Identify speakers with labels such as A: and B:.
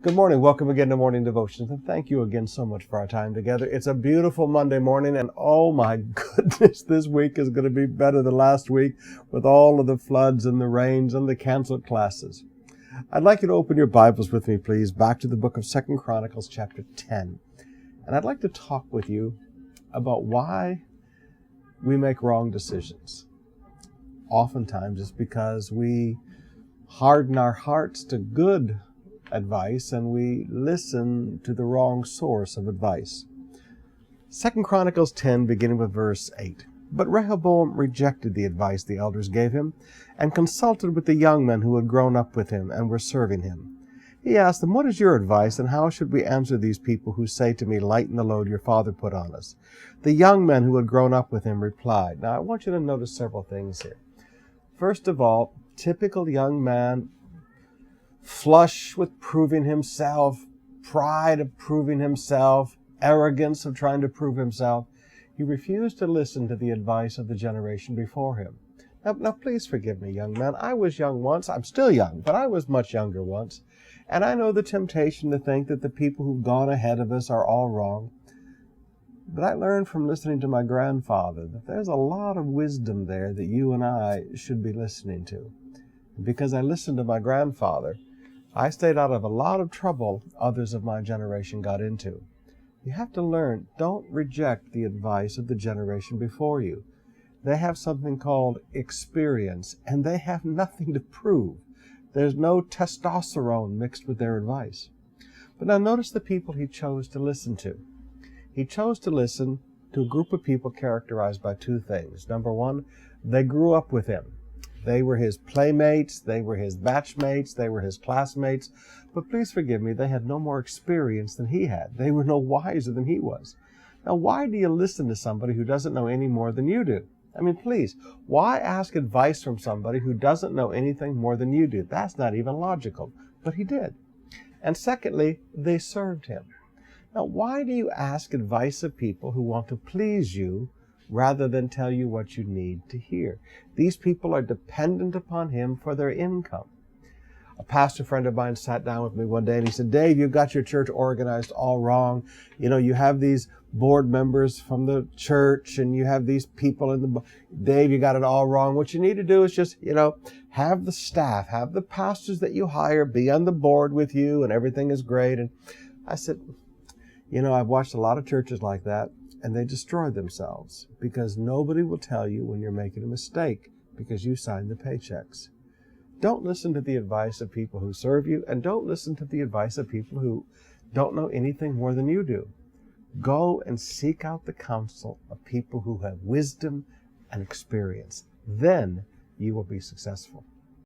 A: Good morning. Welcome again to Morning Devotions, and thank you again so much for our time together. It's a beautiful Monday morning, and oh my goodness, this week is going to be better than last week with all of the floods and the rains and the canceled classes. I'd like you to open your Bibles with me, please, back to the book of 2 Chronicles chapter 10. And I'd like to talk with you about why we make wrong decisions. Oftentimes it's because we harden our hearts to good advice and we listen to the wrong source of advice. 2 Chronicles 10, beginning with verse 8. But Rehoboam rejected the advice the elders gave him and consulted with the young men who had grown up with him and were serving him. He asked them, "What is your advice, and how should we answer these people who say to me, 'Lighten the load your father put on us'?" The young men who had grown up with him replied. Now I want you to notice several things here. First of all, typical young man, flush with proving himself, pride of proving himself, arrogance of trying to prove himself. He refused to listen to the advice of the generation before him. Now please forgive me, young man. I was young once. I'm still young, but I was much younger once. And I know the temptation to think that the people who've gone ahead of us are all wrong. But I learned from listening to my grandfather that there's a lot of wisdom there that you and I should be listening to. And because I listened to my grandfather, I stayed out of a lot of trouble others of my generation got into. You have to learn, don't reject the advice of the generation before you. They have something called experience, and they have nothing to prove. There's no testosterone mixed with their advice. But now notice the people he chose to listen to. He chose to listen to a group of people characterized by two things. Number one, they grew up with him. They were his playmates, they were his batchmates, they were his classmates. But please forgive me, they had no more experience than he had. They were no wiser than he was. Now, why do you listen to somebody who doesn't know any more than you do? I mean, please, why ask advice from somebody who doesn't know anything more than you do? That's not even logical. But he did. And secondly, they served him. Now, why do you ask advice of people who want to please you rather than tell you what you need to hear? These people are dependent upon him for their income. A pastor friend of mine sat down with me one day and he said, "Dave, you've got your church organized all wrong. You know, you have these board members from the church and you have these people in the... Dave, you got it all wrong. What you need to do is just, have the staff, have the pastors that you hire be on the board with you and everything is great." And I said, I've watched a lot of churches like that, and they destroy themselves because nobody will tell you when you're making a mistake because you signed the paychecks. Don't listen to the advice of people who serve you, and don't listen to the advice of people who don't know anything more than you do. Go and seek out the counsel of people who have wisdom and experience. Then you will be successful.